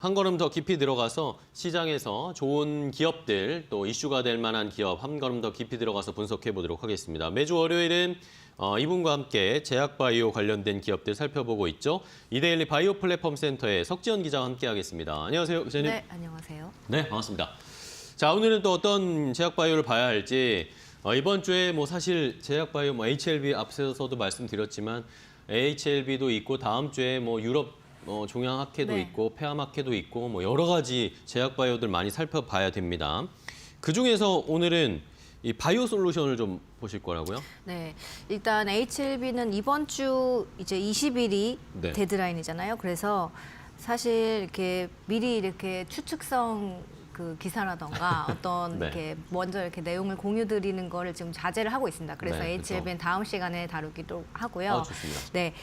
한 걸음 더 깊이 들어가서 시장에서 좋은 기업들, 또 이슈가 될 만한 기업 한 걸음 더 깊이 들어가서 분석해 보도록 하겠습니다. 매주 월요일은 이분과 함께 제약바이오 관련된 기업들 살펴보고 있죠. 이데일리 바이오 플랫폼 센터의 석지연 기자와 함께하겠습니다. 안녕하세요, 기자님. 네, 안녕하세요. 네, 반갑습니다. 자, 오늘은 또 어떤 제약바이오를 봐야 할지 이번 주에 뭐 사실 제약바이오 HLB 앞서서도 말씀드렸지만 HLB도 있고 다음 주에 뭐 유럽 종양학회도 네. 있고 폐암학회도 있고 뭐 여러 가지 제약바이오들 많이 살펴봐야 됩니다. 그중에서 오늘은 이 바이오 솔루션을 좀 보실 거라고요? 네, 일단 HLB는 이번 주 이제 20일이 네. 데드라인이잖아요. 그래서 사실 이렇게 미리 이렇게 추측성 그 기사라던가 어떤 네. 이렇게 먼저 이렇게 내용을 공유드리는 거를 지금 자제를 하고 있습니다. 그래서 네, HLB는 다음 시간에 다루기도 하고요. 좋습니다. 네,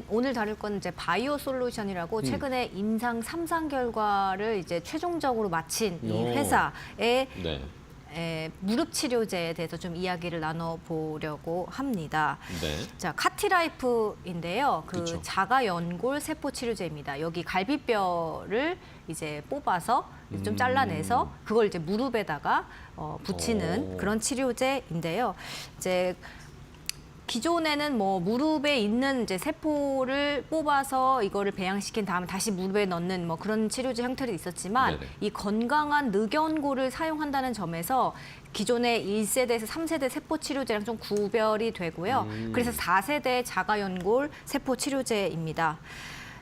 오늘 다룰 건 이제 바이오 솔루션이라고 최근에 임상 3상 결과를 이제 최종적으로 마친 이 오. 회사의 네. 무릎 치료제에 대해서 좀 이야기를 나눠보려고 합니다. 네. 자, 카티라이프인데요. 그 그쵸. 자가 연골 세포 치료제입니다. 여기 갈비뼈를 이제 뽑아서 좀 잘라내서 그걸 이제 무릎에다가 붙이는 오. 그런 치료제인데요. 이제 기존에는 뭐 무릎에 있는 이제 세포를 뽑아서 이거를 배양시킨 다음에 다시 무릎에 넣는 뭐 그런 치료제 형태도 있었지만 네네. 이 건강한 늑연골을 사용한다는 점에서 기존의 1세대에서 3세대 세포 치료제랑 좀 구별이 되고요. 그래서 4세대 자가연골 세포 치료제입니다.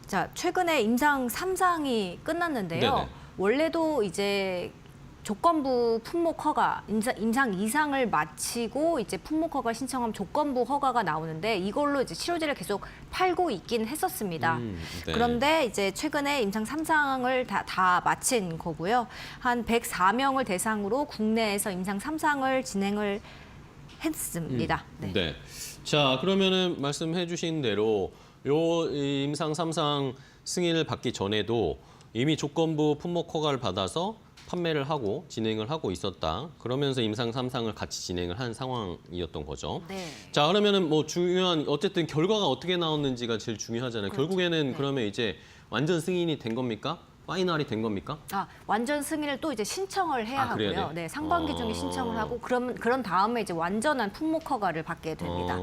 자, 최근에 임상 3상이 끝났는데요. 네네. 원래도 이제 조건부 품목 허가, 임상 2상을 마치고 이제 품목 허가 신청하면 조건부 허가가 나오는데 이걸로 이제 치료제를 계속 팔고 있긴 했었습니다. 네. 그런데 이제 최근에 임상 3상을 다 마친 거고요. 한 104명을 대상으로 국내에서 임상 3상을 진행을 했습니다. 네. 네. 자, 그러면은 말씀해 주신 대로 요 임상 3상 승인을 받기 전에도 이미 조건부 품목 허가를 받아서 판매를 하고 진행을 하고 있었다. 그러면서 임상 3상을 같이 진행을 한 상황이었던 거죠. 네. 자, 그러면은 뭐 중요한 어쨌든 결과가 어떻게 나왔는지가 제일 중요하잖아요. 그렇죠. 결국에는 네. 그러면 이제 완전 승인이 된 겁니까? 파이널이 된 겁니까? 완전 승인을 또 이제 신청을 해야 그래야 하고요. 돼요? 네, 상반기 중에 신청을 하고 그런 다음에 이제 완전한 품목 허가를 받게 됩니다.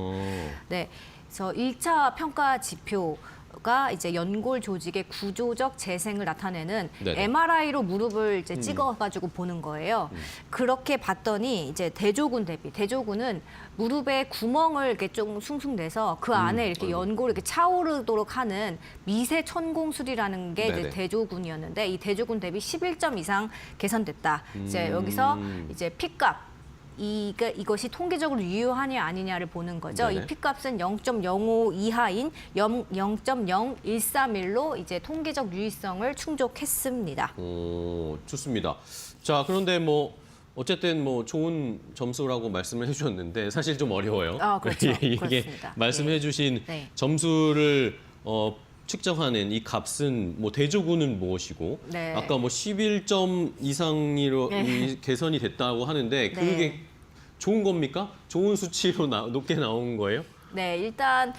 네, 그래서 1차 평가 지표가 이제 연골 조직의 구조적 재생을 나타내는 네네. MRI로 무릎을 이제 찍어가지고 보는 거예요. 그렇게 봤더니 이제 대조군은 무릎에 구멍을 이렇게 좀 숭숭 내서 그 안에 이렇게 연골이 이렇게 차오르도록 하는 미세 천공술이라는 게 이제 네네. 대조군이었는데 이 대조군 대비 11점 이상 개선됐다. 이제 여기서 이제 P값. 이것이 통계적으로 유효하냐 아니냐를 보는 거죠. 네네. 이 P값은 0.05 이하인 0.0131로 이제 통계적 유의성을 충족했습니다. 좋습니다. 자, 그런데 뭐 어쨌든 뭐 좋은 점수라고 말씀을 해주셨는데 사실 좀 어려워요. 그렇죠. 이게 그렇습니다. 말씀해주신 네. 점수를 측정하는 이 값은 뭐 대조군은 무엇이고 네. 아까 뭐 11점 이상으로 네. 개선이 됐다고 하는데 그게 네. 좋은 겁니까? 좋은 수치로 높게 나온 거예요? 네, 일단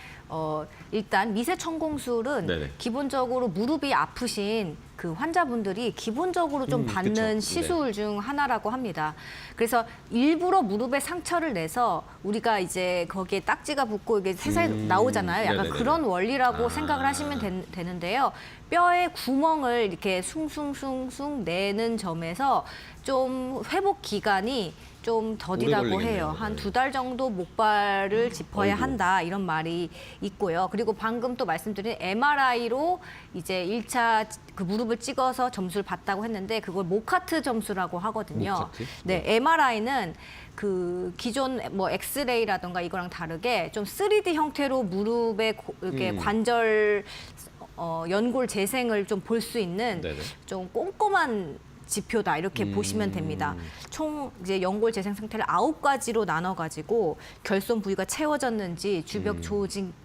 미세 천공술은 네네. 기본적으로 무릎이 아프신 그 환자분들이 기본적으로 좀 받는 그쵸. 시술 중 하나라고 합니다. 그래서 일부러 무릎에 상처를 내서 우리가 이제 거기에 딱지가 붙고 이게 세상에 나오잖아요. 약간 네네네. 그런 원리라고 생각을 하시면 되는데요. 뼈에 구멍을 이렇게 숭숭숭숭 내는 점에서 좀 회복 기간이 좀 더디다고 오래 걸리겠네요. 해요. 한 네. 2달 정도 목발을 짚어야 아이고. 한다 이런 말이 있고요. 그리고 방금 또 말씀드린 MRI로 이제 1차 그 무릎을 찍어서 점수를 봤다고 했는데 그걸 모카트 점수라고 하거든요. 모카트? 네, MRI는 그 기존 뭐 엑스레이라던가 이거랑 다르게 좀 3D 형태로 무릎의 이렇게 관절 연골 재생을 좀 볼 수 있는 네네. 좀 꼼꼼한 지표다 이렇게 보시면 됩니다. 총 이제 연골 재생 상태를 9가지로 나눠가지고 결손 부위가 채워졌는지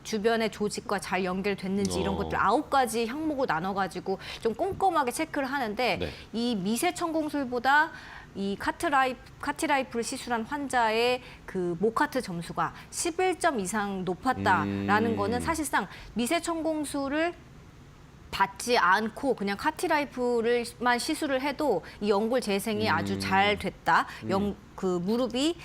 주변의 조직과 잘 연결됐는지 이런 것들 9가지 항목으로 나눠가지고 좀 꼼꼼하게 체크를 하는데 네. 이 미세 천공술보다 이 카티라이프를 시술한 환자의 그 모카트 점수가 11점 이상 높았다라는 거는 사실상 미세 천공술을 받지 않고 그냥 카티라이프를만 시술을 해도 이 연골 재생이 아주 잘 됐다. 그 무릎이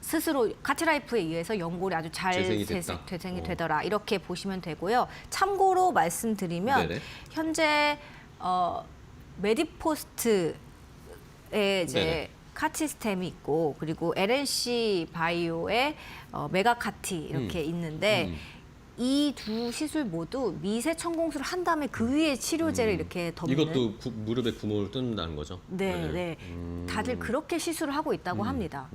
스스로 카티라이프에 의해서 연골이 아주 잘 재생이 됐다. 재생이 되더라. 이렇게 보시면 되고요. 참고로 말씀드리면 네네. 현재 메디포스트에 이제 네네. 카티스템이 있고 그리고 LNC 바이오의 메가카티 이렇게 있는데 이 두 시술 모두 미세 천공술을 한 다음에 그 위에 치료제를 이렇게 덮는 이것도 무릎에 구멍을 뚫는다는 거죠? 네. 다들 그렇게 시술을 하고 있다고 합니다.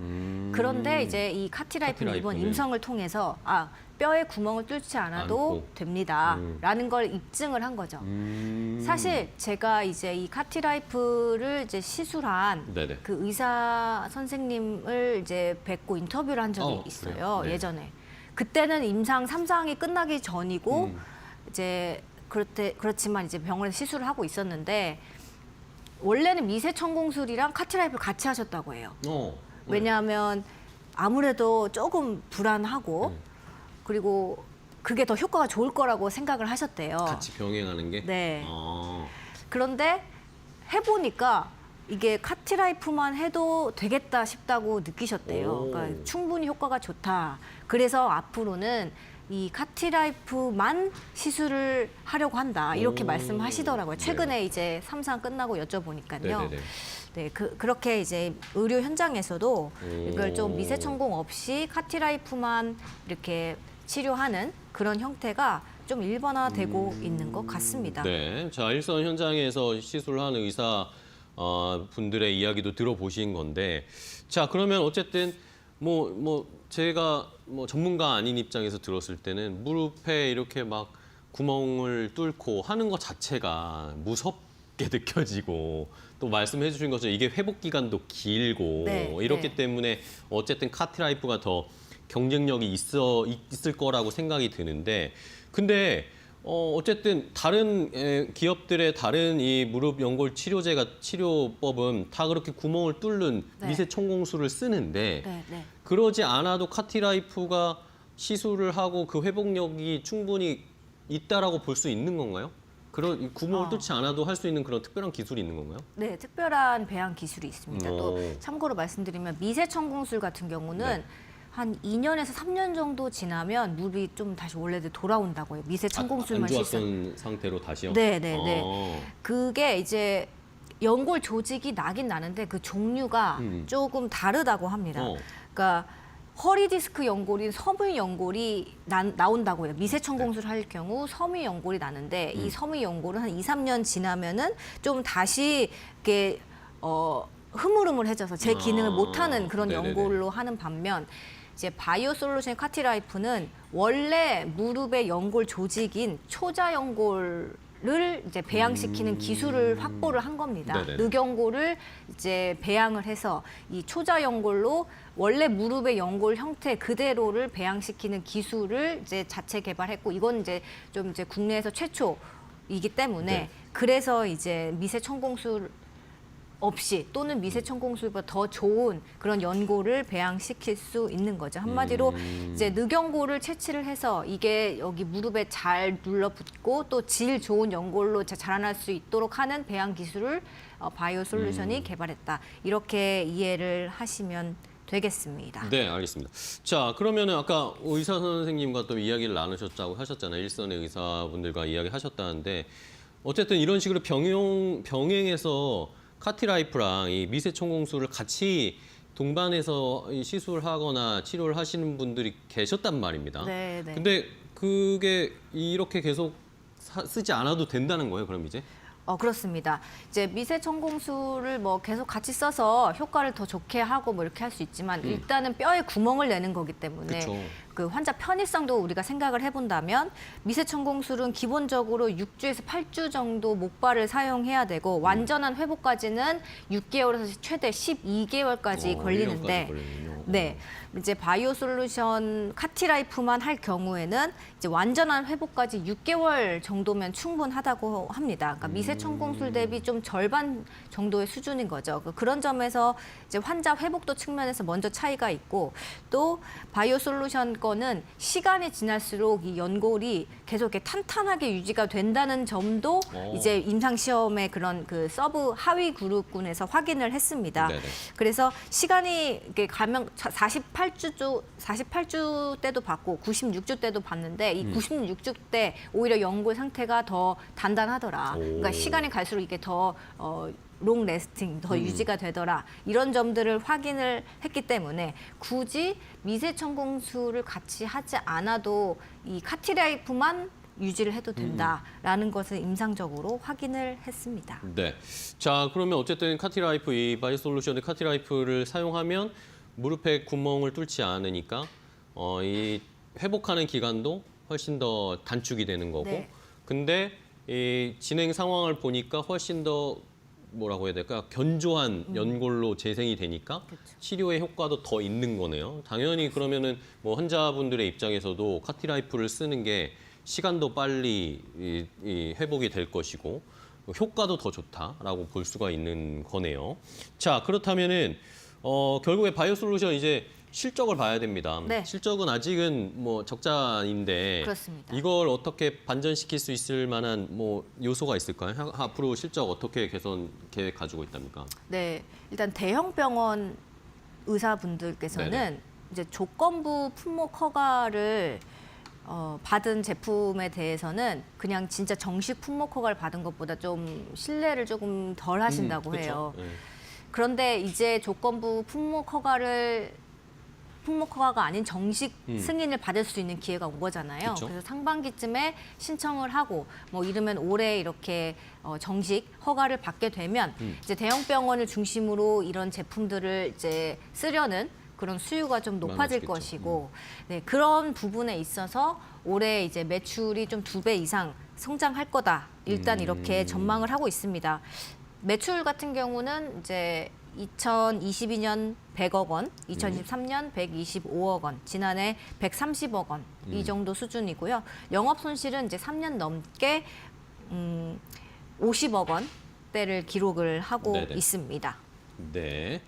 그런데 이제 이 카티라이프는 이번 카티라이프는 임성을 통해서 뼈에 구멍을 뚫지 않아도 않고. 됩니다라는 걸 입증을 한 거죠. 사실 제가 이제 이 카티라이프를 이제 시술한 네네. 그 의사 선생님을 이제 뵙고 인터뷰를 한 적이 그래요? 있어요. 네. 예전에. 그때는 임상 3상이 끝나기 전이고 이제 그렇지만 이제 병원에서 시술을 하고 있었는데 원래는 미세 천공술이랑 카티라이프를 같이 하셨다고 해요. 네. 왜냐하면 아무래도 조금 불안하고 그리고 그게 더 효과가 좋을 거라고 생각을 하셨대요. 같이 병행하는 게? 네. 아. 그런데 해보니까 이게 카티라이프만 해도 되겠다 싶다고 느끼셨대요. 오. 그러니까 충분히 효과가 좋다. 그래서 앞으로는 이 카티라이프만 시술을 하려고 한다. 이렇게 오. 말씀하시더라고요. 최근에 네. 이제 3상 끝나고 여쭤보니까요. 네네네. 네, 그렇게 이제 의료 현장에서도 이걸 좀 오. 미세 천공 없이 카티라이프만 이렇게 치료하는 그런 형태가 좀 일반화되고 있는 것 같습니다. 네. 자, 일선 현장에서 시술하는 의사 분들의 이야기도 들어보신 건데, 자, 그러면 어쨌든 제가 전문가 아닌 입장에서 들었을 때는 무릎에 이렇게 막 구멍을 뚫고 하는 것 자체가 무섭게 느껴지고 또 말씀해 주신 것처럼 이게 회복 기간도 길고 네, 이렇기 네. 때문에 어쨌든 카티라이프가 더 경쟁력이 있을 거라고 생각이 드는데, 근데 어쨌든 다른 기업들의 다른 이 무릎 연골 치료법은 다 그렇게 구멍을 뚫는 네. 미세 천공술을 쓰는데 네. 그러지 않아도 카티라이프가 시술을 하고 그 회복력이 충분히 있다라고 볼 수 있는 건가요? 그런 구멍을 뚫지 않아도 할 수 있는 그런 특별한 기술이 있는 건가요? 네, 특별한 배양 기술이 있습니다. 또 오. 참고로 말씀드리면 미세 천공술 같은 경우는 네. 한 2년에서 3년 정도 지나면 무릎이 좀 다시 원래대로 돌아온다고 해요. 미세 천공술만 안 시술. 좋았던 상태로 다시요? 네. 어. 그게 이제 연골 조직이 나긴 나는데 그 종류가 조금 다르다고 합니다. 그러니까 허리 디스크 연골인 섬유 연골이 나온다고 해요. 미세 천공술 할 경우 섬유 연골이 나는데 이 섬유 연골은 한 2, 3년 지나면은 좀 다시 이렇게 흐물흐물해져서 제 기능을 못하는 그런 네네네. 연골로 하는 반면 이제 바이오 솔루션 카티라이프는 원래 무릎의 연골 조직인 초자 연골을 이제 배양시키는 기술을 확보를 한 겁니다. 네네네. 늑연골을 이제 배양을 해서 이 초자 연골로 원래 무릎의 연골 형태 그대로를 배양시키는 기술을 이제 자체 개발했고 이건 이제 좀 이제 국내에서 최초이기 때문에 네. 그래서 이제 미세 천공술 없이 또는 미세 천공술보다 더 좋은 그런 연골을 배양시킬 수 있는 거죠. 한마디로 이제 늑연골을 채취를 해서 이게 여기 무릎에 잘 눌러붙고 또 질 좋은 연골로 자라날 수 있도록 하는 배양 기술을 바이오 솔루션이 개발했다. 이렇게 이해를 하시면 되겠습니다. 네, 알겠습니다. 자, 그러면은 아까 의사 선생님과 또 이야기를 나누셨다고 하셨잖아요. 일선의 의사분들과 이야기하셨다는데 어쨌든 이런 식으로 병행해서 카티라이프랑 이 미세 천공술을 같이 동반해서 시술하거나 치료를 하시는 분들이 계셨단 말입니다. 네. 근데 그게 이렇게 계속 쓰지 않아도 된다는 거예요, 그럼 이제? 그렇습니다. 이제 미세 천공술을 뭐 계속 같이 써서 효과를 더 좋게 하고 뭐 이렇게 할 수 있지만 일단은 뼈에 구멍을 내는 거기 때문에 그쵸. 그 환자 편의성도 우리가 생각을 해본다면 미세 천공술은 기본적으로 6주에서 8주 정도 목발을 사용해야 되고 완전한 회복까지는 6개월에서 최대 12개월까지 걸리는데 1년까지 걸리는군요. 네. 이제 바이오 솔루션 카티라이프만 할 경우에는 이제 완전한 회복까지 6개월 정도면 충분하다고 합니다. 그러니까 미세 첨공술 대비 좀 절반 정도의 수준인 거죠. 그런 점에서 이제 환자 회복도 측면에서 먼저 차이가 있고, 또 바이오 솔루션 거는 시간이 지날수록 이 연골이 계속 이렇게 탄탄하게 유지가 된다는 점도 이제 임상 시험의 그런 그 서브 하위 그룹군에서 확인을 했습니다. 네네. 그래서 시간이 이렇게 가면 48주 때도 봤고 96주 때도 봤는데, 이 96주 때 오히려 연골 상태가 더 단단하더라. 그러니까 시간이 갈수록 이게 더 롱 레스팅, 더 유지가 되더라. 이런 점들을 확인을 했기 때문에 굳이 미세 첨공술을 같이 하지 않아도 이 카티라이프만 유지를 해도 된다라는 것을 임상적으로 확인을 했습니다. 네. 자, 그러면 어쨌든 카티라이프, 이 바이오솔루션의 카티라이프를 사용하면 무릎에 구멍을 뚫지 않으니까 이 회복하는 기간도 훨씬 더 단축이 되는 거고. 네. 근데 이 진행 상황을 보니까 훨씬 더 뭐라고 해야 될까? 견조한 연골로 재생이 되니까 치료의 효과도 더 있는 거네요. 당연히 그러면은 뭐 환자분들의 입장에서도 카티라이프를 쓰는 게 시간도 빨리 이 회복이 될 것이고 효과도 더 좋다라고 볼 수가 있는 거네요. 자, 그렇다면은 결국에 바이오솔루션 이제 실적을 봐야 됩니다. 네. 실적은 아직은 뭐 적자인데 그렇습니다. 이걸 어떻게 반전시킬 수 있을 만한 뭐 요소가 있을까요? 앞으로 실적 어떻게 개선 계획 가지고 있답니까? 네, 일단 대형 병원 의사분들께서는 네네. 이제 조건부 품목 허가를 받은 제품에 대해서는 그냥 진짜 정식 품목 허가를 받은 것보다 좀 신뢰를 조금 덜 하신다고 그쵸? 해요. 네. 그런데 이제 조건부 품목 허가가 아닌 정식 승인을 받을 수 있는 기회가 온 거잖아요. 그쵸? 그래서 상반기쯤에 신청을 하고 뭐 이르면 올해 이렇게 정식 허가를 받게 되면 이제 대형 병원을 중심으로 이런 제품들을 이제 쓰려는 그런 수요가 좀 높아질 많아지겠죠. 것이고, 네, 그런 부분에 있어서 올해 이제 매출이 좀 2배 이상 성장할 거다. 일단 이렇게 전망을 하고 있습니다. 매출 같은 경우는 이제 2022년 100억 원, 2023년 125억 원, 지난해 130억 원 이 정도 수준이고요. 영업 손실은 이제 3년 넘게 50억 원대를 기록을 하고 네네. 있습니다. 네.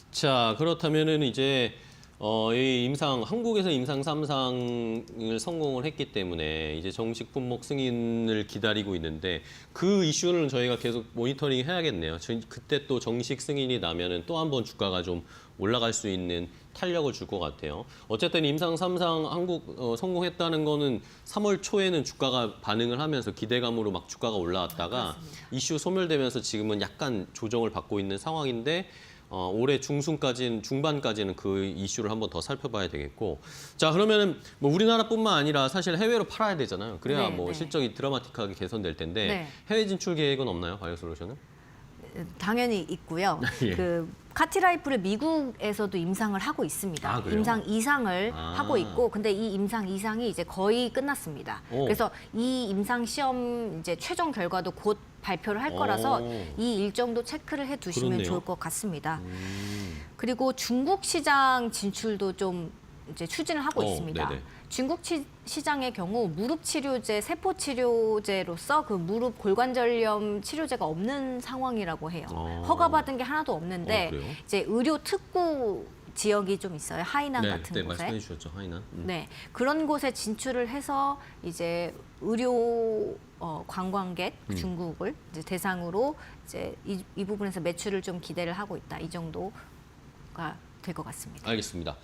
자, 그렇다면은 이제 이 한국에서 임상 3상을 성공을 했기 때문에 이제 정식 품목 승인을 기다리고 있는데 그 이슈는 저희가 계속 모니터링 해야겠네요. 그때 또 정식 승인이 나면은 또 한 번 주가가 좀 올라갈 수 있는 탄력을 줄 것 같아요. 어쨌든 임상 3상 한국 성공했다는 거는 3월 초에는 주가가 반응을 하면서 기대감으로 막 주가가 올라왔다가 이슈 소멸되면서 지금은 약간 조정을 받고 있는 상황인데 올해 중반까지는 그 이슈를 한번 더 살펴봐야 되겠고. 자, 그러면은 뭐 우리나라뿐만 아니라 사실 해외로 팔아야 되잖아요. 그래야 네, 뭐 네. 실적이 드라마틱하게 개선될 텐데 네. 해외 진출 계획은 없나요, 바이오솔루션은? 당연히 있고요. 예. 그 카티라이프를 미국에서도 임상을 하고 있습니다. 아, 그래요? 임상 2상을 아. 하고 있고, 근데 이 임상 2상이 이제 거의 끝났습니다. 오. 그래서 이 임상 시험 이제 최종 결과도 곧 발표를 할 거라서 오. 이 일정도 체크를 해 두시면 그렇네요. 좋을 것 같습니다. 그리고 중국 시장 진출도 좀 이제 추진을 하고 있습니다. 네네. 중국 시장의 경우 무릎 치료제, 세포 치료제로서 그 무릎 골관절염 치료제가 없는 상황이라고 해요. 허가받은 게 하나도 없는데 그래요? 이제 의료 특구 지역이 좀 있어요. 하이난 네, 같은 네, 곳에. 말씀해 주셨죠, 하이난. 네, 그런 곳에 진출을 해서 이제 의료 관광객 중국을 이제 대상으로 이제 이 부분에서 매출을 좀 기대를 하고 있다. 이 정도가 될 것 같습니다. 알겠습니다.